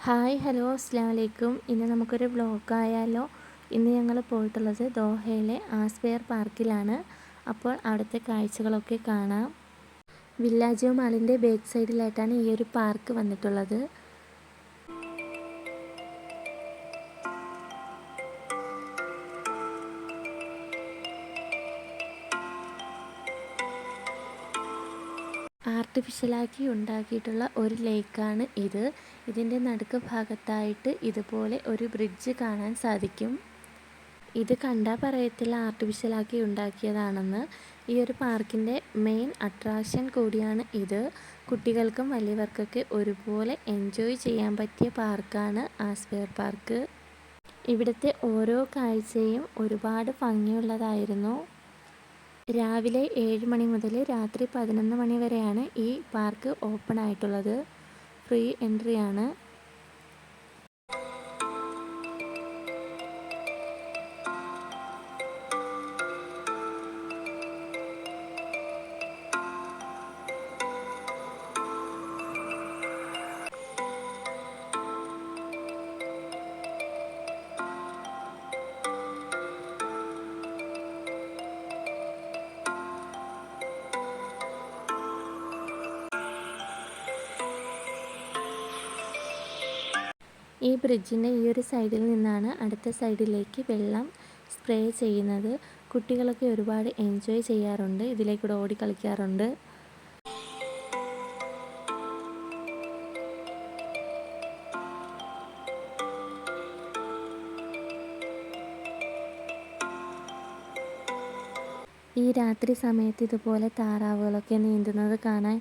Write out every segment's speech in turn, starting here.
Hi hello അസ്സലാമു അലൈക്കും. ഇന്ന് നമുക്കൊരു വ്ളോഗായാലോ. ഇന്ന് ഞങ്ങൾ പോയിട്ടുള്ളത് ദോഹയിലെ ആസ്വെയർ പാർക്കിലാണ്. അപ്പോൾ അവിടുത്തെ കാഴ്ചകളൊക്കെ കാണാം. വില്ലാജിയോ മാളിൻ്റെ ബാക്ക് സൈഡിലായിട്ടാണ് ഈ ഒരു പാർക്ക് വന്നിട്ടുള്ളത്. ആർട്ടിഫിഷ്യലാക്കി ഉണ്ടാക്കിയിട്ടുള്ള ഒരു ലേക്കാണ് ഇത്. ഇതിൻ്റെ നടുക്ക് ഭാഗത്തായിട്ട് ഇതുപോലെ ഒരു ബ്രിഡ്ജ് കാണാൻ സാധിക്കും. ഇത് കണ്ടാൽ പറയത്തില്ല ആർട്ടിഫിഷ്യലാക്കി ഉണ്ടാക്കിയതാണെന്ന്. ഈ ഒരു പാർക്കിൻ്റെ മെയിൻ അട്രാക്ഷൻ കൂടിയാണ് ഇത്. കുട്ടികൾക്കും വലിയവർക്കൊക്കെ ഒരുപോലെ എൻജോയ് ചെയ്യാൻ പറ്റിയ പാർക്കാണ് ആസ്വെയർ പാർക്ക്. ഇവിടുത്തെ ഓരോ കാഴ്ചയും ഒരുപാട് ഭംഗിയുള്ളതായിരുന്നു. രാവിലെ 7 മണി മുതൽ രാത്രി 11 മണി വരെയാണ് ഈ പാർക്ക് ഓപ്പൺ ആയിട്ടുള്ളത്. ഫ്രീ എൻട്രി ആണ്. ഈ ബ്രിഡ്ജിൻ്റെ ഈ ഒരു സൈഡിൽ നിന്നാണ് അടുത്ത സൈഡിലേക്ക് വെള്ളം സ്പ്രേ ചെയ്യുന്നത്. കുട്ടികളൊക്കെ ഒരുപാട് എൻജോയ് ചെയ്യാറുണ്ട്, ഇതിലേക്കൂടെ ഓടി കളിക്കാറുണ്ട്. ഈ രാത്രി സമയത്ത് ഇതുപോലെ താറാവുകളൊക്കെ നീന്തുന്നത് കാണാൻ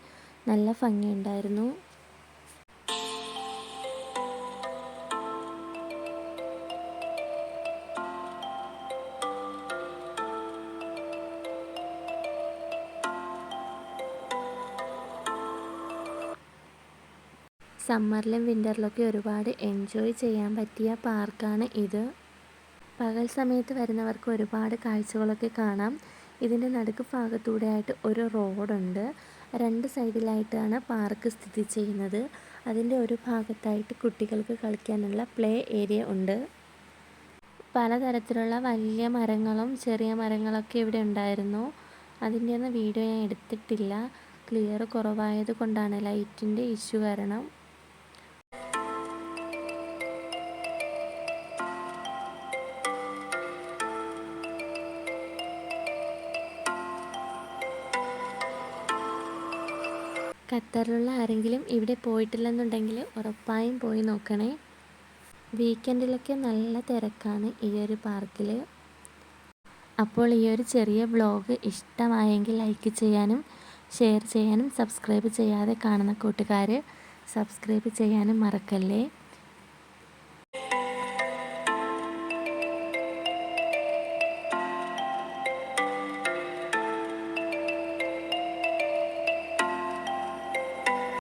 നല്ല ഭംഗിയുണ്ടായിരുന്നു. സമ്മറിലും വിൻ്ററിലൊക്കെ ഒരുപാട് എൻജോയ് ചെയ്യാൻ പറ്റിയ പാർക്കാണ് ഇത്. പകൽ സമയത്ത് വരുന്നവർക്ക് ഒരുപാട് കാഴ്ചകളൊക്കെ കാണാം. ഇതിൻ്റെ നടുക്ക് ഭാഗത്തൂടെ ആയിട്ട് ഒരു റോഡുണ്ട്. 2 സൈഡിലായിട്ടാണ് പാർക്ക് സ്ഥിതി ചെയ്യുന്നത്. അതിൻ്റെ ഒരു ഭാഗത്തായിട്ട് കുട്ടികൾക്ക് കളിക്കാനുള്ള പ്ലേ ഏരിയ ഉണ്ട്. പലതരത്തിലുള്ള വലിയ മരങ്ങളും ചെറിയ മരങ്ങളൊക്കെ ഇവിടെ ഉണ്ടായിരുന്നു. അതിൻ്റെ ഒന്നും വീഡിയോ ഞാൻ എടുത്തിട്ടില്ല, ക്ലിയർ കുറവായത് കൊണ്ടാണ്, ലൈറ്റിൻ്റെ ഇഷ്യൂ കാരണം. ഖത്തറിലുള്ള ആരെങ്കിലും ഇവിടെ പോയിട്ടില്ലെന്നുണ്ടെങ്കിൽ ഉറപ്പായും പോയി നോക്കണേ. വീക്കെൻഡിലൊക്കെ നല്ല തിരക്കാണ് ഈ ഒരു പാർക്കിൽ. അപ്പോൾ ഈ ഒരു ചെറിയ വ്ളോഗ് ഇഷ്ടമായെങ്കിൽ ലൈക്ക് ചെയ്യാനും ഷെയർ ചെയ്യാനും സബ്സ്ക്രൈബ് ചെയ്യാതെ കാണുന്ന കൂട്ടുകാർ സബ്സ്ക്രൈബ് ചെയ്യാനും മറക്കല്ലേ.